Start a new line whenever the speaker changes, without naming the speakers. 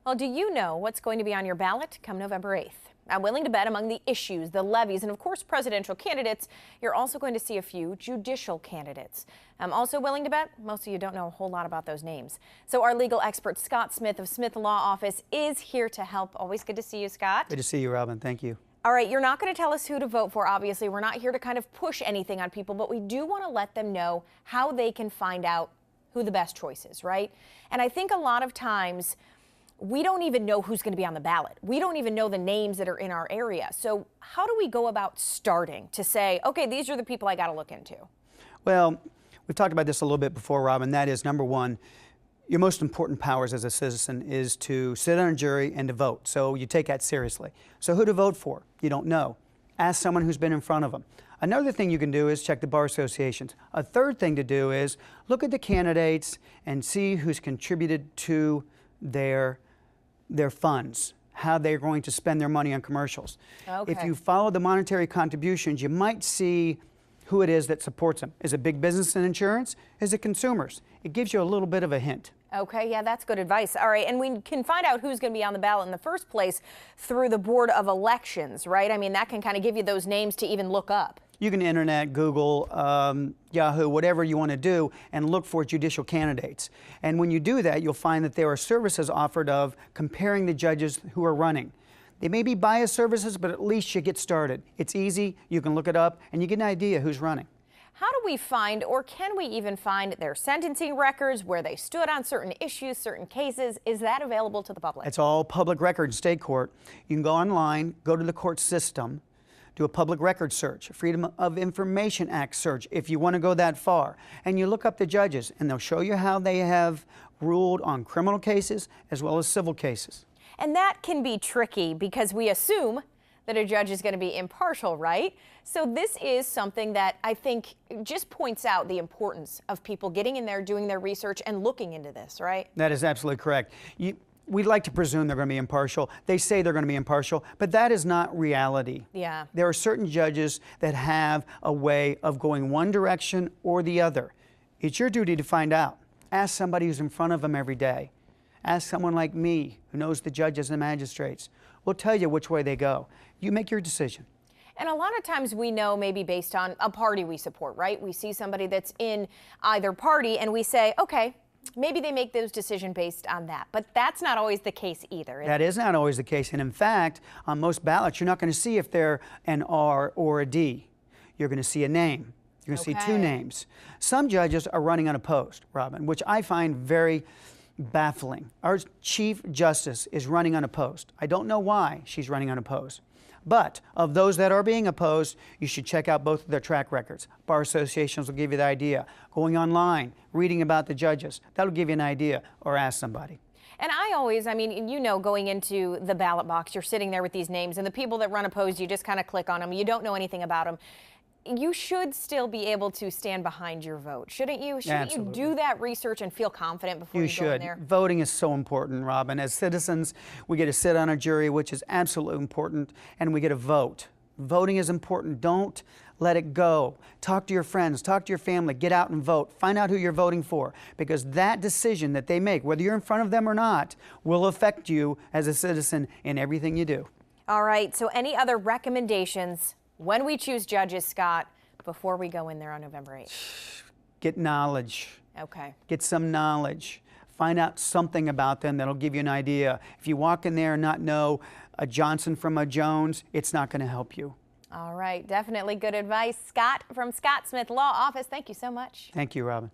Well, do you know what's going to be on your ballot come November 8th? I'm willing to bet among the issues, the levies, and of course presidential candidates, you're also going to see a few judicial candidates. I'm also willing to bet most of you don't know a whole lot about those names. So our legal expert Scott Smith of Smith Law Office is here to help. Always good to see you, Scott.
Good to see you, Robin. Thank you.
All right, you're not going to tell us who to vote for, obviously. We're not here to kind of push anything on people, but we do want to let them know how they can find out who the best choice is, right? And I think a lot of times we don't even know who's going to be on the ballot. We don't even know the names that are in our area. So how do we go about starting to say, okay, these are the people I got to look into?
Well, we've talked about this a little bit before, Robin. That is, number one, your most important powers as a citizen is to sit on a jury and to vote. So you take that seriously. So who to vote for? You don't know. Ask someone who's been in front of them. Another thing you can do is check the bar associations. A third thing to do is look at the candidates and see who's contributed to their funds, how they're going to spend their money on commercials.
Okay.
If you follow the monetary contributions, you might see who it is that supports them. Is it big business and insurance? Is it consumers? It gives you a little bit of a hint.
Okay, yeah, that's good advice. All right, and we can find out who's going to be on the ballot in the first place through the Board of Elections, right? I mean, that can kind of give you those names to even look up.
You can internet, Google, Yahoo, whatever you want to do, and look for judicial candidates. And when you do that, you'll find that there are services offered of comparing the judges who are running. They may be biased services, but at least you get started. It's easy, you can look it up, and you get an idea who's running.
How do we find, or can we even find their sentencing records, where they stood on certain issues, certain cases? Is that available to the public?
It's all public record in state court. You can go online, go to the court system, do a public record search, a Freedom of Information Act search if you want to go that far. And you look up the judges, and they'll show you how they have ruled on criminal cases as well as civil cases.
And that can be tricky because we assume that a judge is going to be impartial, right? So this is something that I think just points out the importance of people getting in there, doing their research, and looking into this, right?
That is absolutely correct. We'd like to presume they're going to be impartial. They say they're going to be impartial, but that is not reality.
Yeah.
There are certain judges that have a way of going one direction or the other. It's your duty to find out. Ask somebody who's in front of them every day. Ask someone like me who knows the judges and magistrates. We'll tell you which way they go. You make your decision.
And a lot of times we know maybe based on a party we support, right? We see somebody that's in either party and we say, okay, maybe they make those decisions based on that. But that's not always the case either.
That is not always the case. And in fact, on most ballots, you're not going to see if they're an R or a D. You're going to see a name. You're going to see two names. Some judges are running unopposed, Robin, which I find very baffling. Our Chief Justice is running unopposed. I don't know why she's running unopposed. But of those that are being opposed, you should check out both of their track records. Bar associations will give you the idea. Going online, reading about the judges, that'll give you an idea, or ask somebody.
And I always, I mean, you know, going into the ballot box, you're sitting there with these names, and the people that run opposed, you just kind of click on them. You don't know anything about them. You should still be able to stand behind your vote, shouldn't you? Shouldn't you do that research and feel confident before you go in there?
Voting is so important, Robin. As citizens, we get to sit on a jury, which is absolutely important, and we get to vote. Voting is important. Don't let it go. Talk to your friends, talk to your family, get out and vote. Find out who you're voting for, because that decision that they make, whether you're in front of them or not, will affect you as a citizen in everything you do.
All right, so any other recommendations when we choose judges, Scott, before we go in there on November 8th?
Get knowledge.
Okay.
Get some knowledge. Find out something about them that'll give you an idea. If you walk in there and not know a Johnson from a Jones, it's not going to help you.
All right, definitely good advice. Scott from Scott Smith Law Office, thank you so much.
Thank you, Robin.